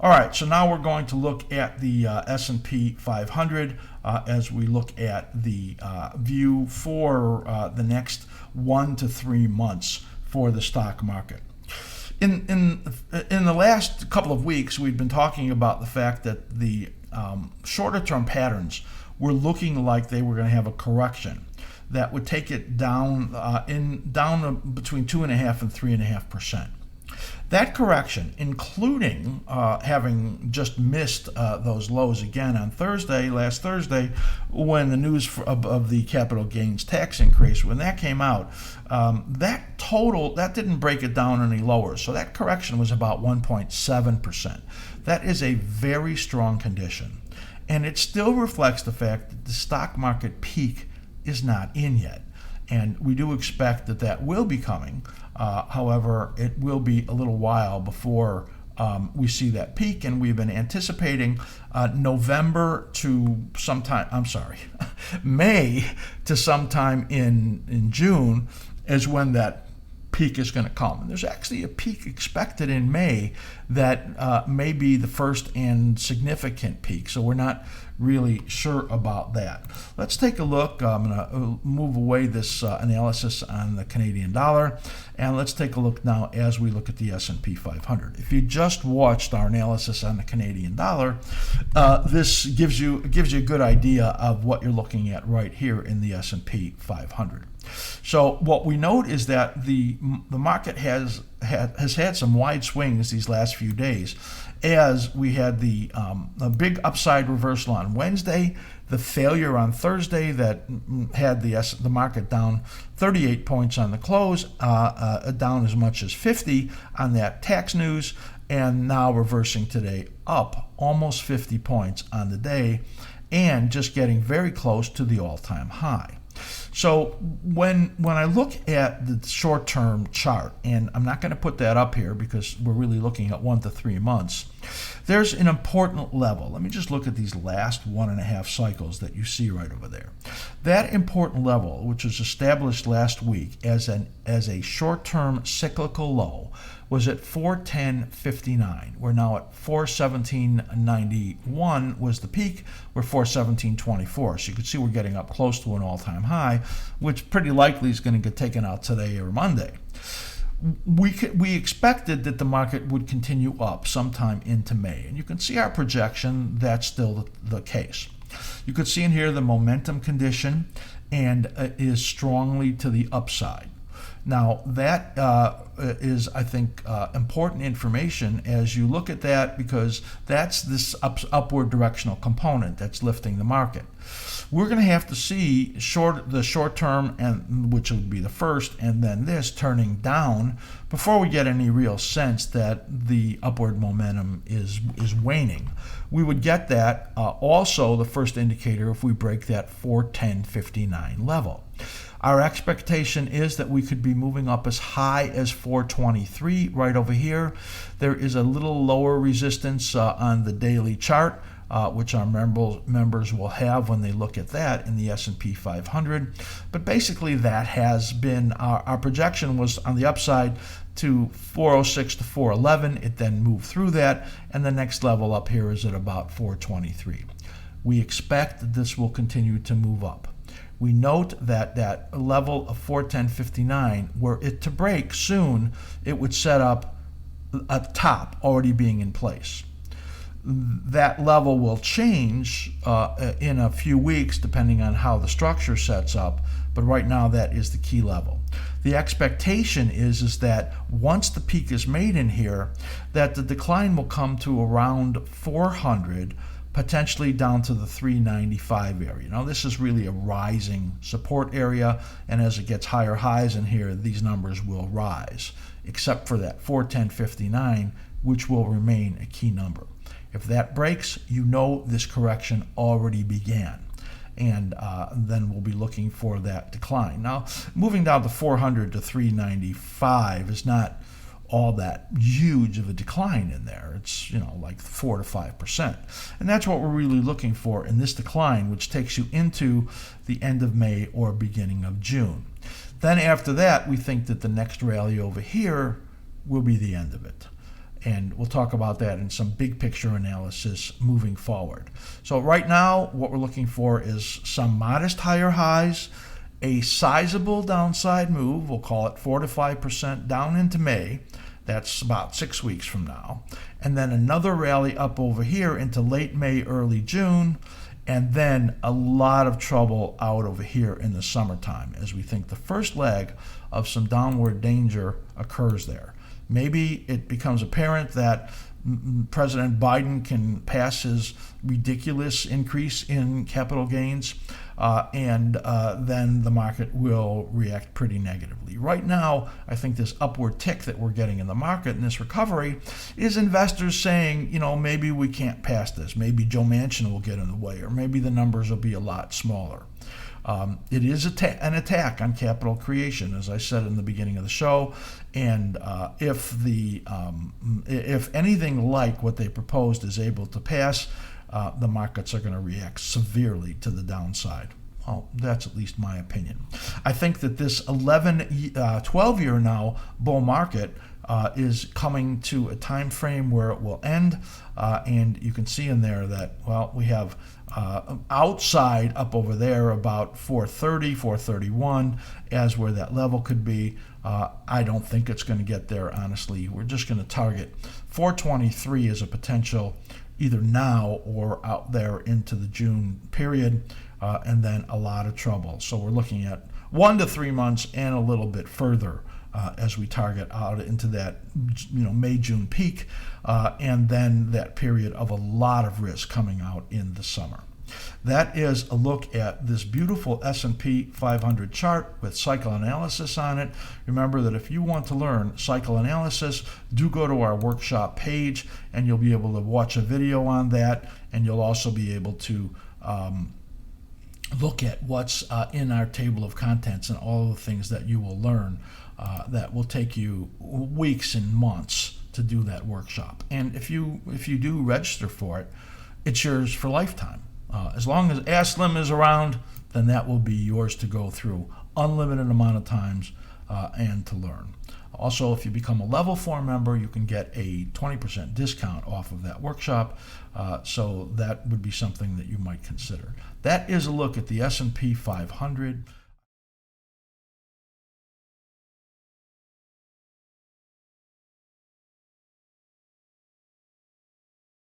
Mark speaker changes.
Speaker 1: All right, so now we're going to look at the S&P 500 as we look at the view for the next 1 to 3 months for the stock market. In the last couple of weeks, we've been talking about the fact that the shorter-term patterns were looking like they were going to have a correction that would take it down between 2.5% and 3.5%. That correction, including having just missed those lows again on last Thursday, when the news of the capital gains tax increase, when that came out, that didn't break it down any lower. So that correction was about 1.7%. That is a very strong condition. And it still reflects the fact that the stock market peak is not in yet. And we do expect that will be coming. However, it will be a little while before we see that peak, and we've been anticipating May to sometime in June is when that peak is going to come. And there's actually a peak expected in May that may be the first and significant peak. So we're not really sure about that. Let's take a look. I'm going to move away this analysis on the Canadian dollar, and let's take a look now as we look at the S&P 500. If you just watched our analysis on the Canadian dollar, this gives you a good idea of what you're looking at right here in the S&P 500. So what we note is that the market has had some wide swings these last few days, as we had a big upside reversal on Wednesday, the failure on Thursday that had the market down 38 points on the close, down as much as 50 on that tax news, and now reversing today up almost 50 points on the day, and just getting very close to the all-time high. So when I look at the short-term chart, and I'm not going to put that up here because we're really looking at 1 to 3 months, there's an important level. Let me just look at these last 1.5 cycles that you see right over there. That important level, which was established last week as a short-term cyclical low, was at 410.59. We're now at 417.91 was the peak. We're 417.24. So you can see we're getting up close to an all-time high, which pretty likely is going to get taken out today or Monday. We expected that the market would continue up sometime into May, and you can see our projection. That's still the case. You could see in here the momentum condition, and is strongly to the upside. Now that is, I think, important information as you look at that, because that's this upward directional component that's lifting the market. We're going to have to see the short term, and which would be the first, and then this turning down before we get any real sense that the upward momentum is waning. We would get that also the first indicator if we break that 410.59 level. Our expectation is that we could be moving up as high as 423 right over here. There is a little lower resistance on the daily chart, which our members will have when they look at that in the S&P 500. But basically that has been, our projection was on the upside to 406 to 411. It then moved through that, and the next level up here is at about 423. We expect that this will continue to move up. We note that that level of 410.59, were it to break soon, it would set up a top already being in place. That level will change in a few weeks depending on how the structure sets up, but right now that is the key level. The expectation is that once the peak is made in here, that the decline will come to around 400, potentially down to the 395 area. Now this is really a rising support area, and as it gets higher highs in here, these numbers will rise, except for that 410.59, which will remain a key number. If that breaks, you know this correction already began, and then we'll be looking for that decline. Now, moving down to 400 to 395 is not all that huge of a decline in there. It's, like 4 to 5%. And that's what we're really looking for in this decline, which takes you into the end of May or beginning of June. Then after that, we think that the next rally over here will be the end of it. And we'll talk about that in some big picture analysis moving forward. So right now, what we're looking for is some modest higher highs, a sizable downside move, we'll call it 4 to 5% down into May. That's about 6 weeks from now. And then another rally up over here into late May, early June. And then a lot of trouble out over here in the summertime, as we think the first leg of some downward danger occurs there. Maybe it becomes apparent that President Biden can pass his ridiculous increase in capital gains, and then the market will react pretty negatively. Right now, I think this upward tick that we're getting in the market and this recovery is investors saying, maybe we can't pass this. Maybe Joe Manchin will get in the way, or maybe the numbers will be a lot smaller. It is an attack on capital creation, as I said in the beginning of the show, and if anything like what they proposed is able to pass, the markets are going to react severely to the downside. Well, that's at least my opinion. I think that this 12-year now bull market is coming to a time frame where it will end, and you can see in there that, we have outside up over there about 430, 431 as where that level could be. I don't think it's going to get there, honestly. We're just going to target 423 as a potential either now or out there into the June period, and then a lot of trouble. So we're looking at 1 to 3 months and a little bit further as we target out into that May-June peak, and then that period of a lot of risk coming out in the summer. That is a look at this beautiful S&P 500 chart with cycle analysis on it. Remember that if you want to learn cycle analysis, do go to our workshop page, and you'll be able to watch a video on that, and you'll also be able to look at what's in our table of contents and all the things that you will learn that will take you weeks and months to do that workshop. And if you do register for it, it's yours for lifetime. As long as askSlim is around, then that will be yours to go through unlimited amount of times and to learn. Also, if you become a level 4 member, you can get a 20% discount off of that workshop, so that would be something that you might consider. That is a look at the S&P 500.